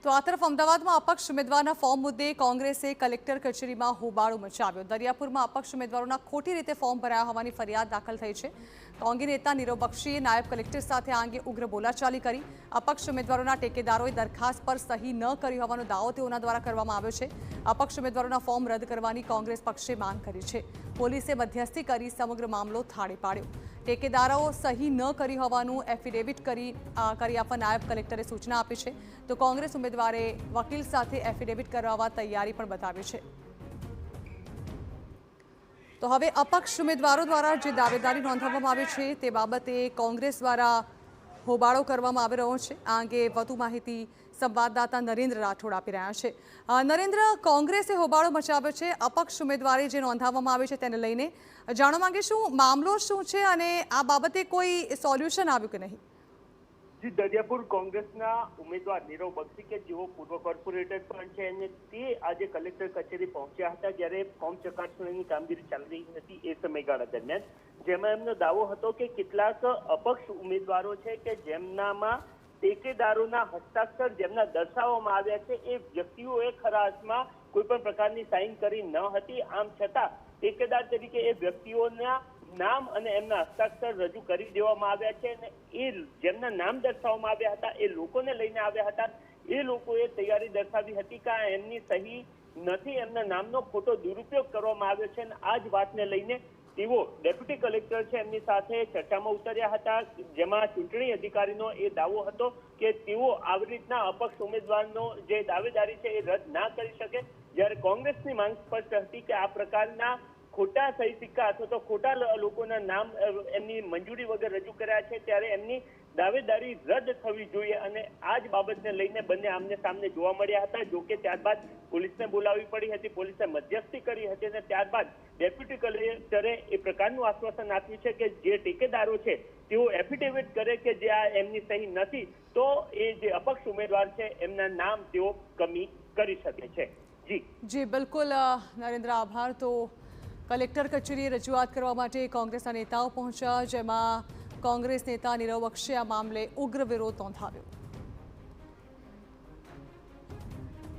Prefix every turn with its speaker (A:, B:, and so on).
A: તો આ તરફ અમદાવાદમાં અપક્ષ ઉમેદવારના ફોર્મ મુદ્દે કોંગ્રેસે કલેક્ટર કચેરીમાં હોબાળો મચાવ્યો। દરિયાપુરમાં અપક્ષ ઉમેદવારોના ખોટી રીતે ફોર્મ ભરાયા હોવાની ફરિયાદ દાખલ થઈ છે। કોંગ્રેસ નેતા નીરવ બક્ષીએ નાયબ કલેક્ટર સાથે આ અંગે ઉગ્ર બોલાચાલી કરી। અપક્ષ ઉમેદવારોના ટેકેદારોએ દરખાસ્ત પર સહી ન કરી હોવાનો દાવો તેઓના દ્વારા કરવામાં આવ્યો છે। અપક્ષ ઉમેદવારોના ફોર્મ રદ કરવાની કોંગ્રેસ પક્ષે માંગ કરી છે। પોલીસે મધ્યસ્થી કરી સમગ્ર મામલો થાળે પાડ્યો। ટેકેદારો સહી ન કરી હોવાનું એફિડેવિટ કરી આપવા નાયબ કલેક્ટરે સૂચના આપી છે। તો કોંગ્રેસ ઉમેદવારે વકીલ સાથે એફિડેવિટ કરાવવા તૈયારી પણ બતાવી છે। તો હવે અપક્ષ ઉમેદવારો દ્વારા જે દાવેદારી નોંધાવવામાં આવી છે તે બાબતે કોંગ્રેસ દ્વારા હોબાળો કરવામાં આવી રહ્યો છે। આ અંગે વધુ માહિતી સંવાદદાતા નરેન્દ્ર રાઠોડ આપી રહ્યા છે। નરેન્દ્ર, કોંગ્રેસે હોબાળો મચાવ્યો છે અપક્ષ ઉમેદવારી જે નોંધાવવામાં આવી છે તેને લઈને જાણવા માંગે શું મામલો શું છે અને આ બાબતે કોઈ સોલ્યુશન આવ્યું કે નહીં?
B: જી, દરિયાપુર કોંગ્રેસના ઉમેદવાર નીરવ બક્ષી કે જેઓ પૂર્વ કોર્પોરેટર પણ છે અને તે આજે કલેક્ટર કચેરી પહોંચ્યા હતા જ્યારે ફોર્મ ચકાસણીની કામગીરી ચાલી રહી હતી એ સમયગાળા દરમિયાન, જેમાં એમનો દાવો હતો કે કેટલાક અપક્ષ ઉમેદવારો છે કે જેમનામાં ટેકેદારોના હસ્તાક્ષર જેમના દર્શાવવામાં આવ્યા છે એ વ્યક્તિઓએ ખરા અર્થમાં કોઈ પણ પ્રકારની સાઇન કરી ન હતી। આમ છતાં ટેકેદાર તરીકે એ વ્યક્તિઓના નામ અને એમના હસ્તાક્ષર રજૂ કરી દેવામાં આવ્યા છે અને એ જેમના નામ દર્શાવવામાં આવ્યા હતા એ લોકોને લઈને આવ્યા હતા। એ લોકોએ તૈયારી દર્શાવી હતી કે એમની સહી નથી, એમના નામનો ખોટો દુરુપયોગ કરવામાં આવ્યો છે અને આ જ વાતને લઈને તેઓ ડેપ્યુટી કલેક્ટર છે એમની સાથે ચર્ચામાં ઉતર્યા હતા, જેમાં ચૂંટણી અધિકારીનો એ દાવો હતો કે તેઓ આવી રીતના અપક્ષ ઉમેદવારનો જે દાવેદારી છે એ રદ ના કરી શકે। જ્યારે કોંગ્રેસની માંગ સ્પષ્ટ હતી કે આ પ્રકારના ખોટા સહી સિક્કા અથવા તો ખોટા લોકોના નામ એમની મંજૂરી વગર રજૂ કર્યા છે ત્યારે એમની દાવેદારી રદ થવી જોઈએ અને આ જ બાબતને લઈને બંને આમને સામને જોવા મળ્યા હતા। જોકે ત્યારબાદ પોલીસને બોલાવવી પડી હતી, પોલીસે મધ્યસ્થી કરી હતી અને ત્યારબાદ ડેપ્યુટી કલેક્ટરે એ પ્રકારનું આશ્વાસન આપ્યું છે કે જે ટેકેદારો છે તેઓ એફિડેવિટ કરે કે જે આ એમની સહી નથી તો એ જે અપક્ષ ઉમેદવાર છે એમના નામ તેઓ કમી કરી શકે છે।
A: જી બિલકુલ નરેન્દ્ર, આભાર। તો કલેક્ટર કચેરીએ રજૂઆત કરવા માટે કોંગ્રેસના નેતાઓ પહોંચ્યા, જેમાં કોંગ્રેસ નેતા નીરવ બક્ષીએ આ મામલે ઉગ્ર વિરોધ નોંધાવ્યો।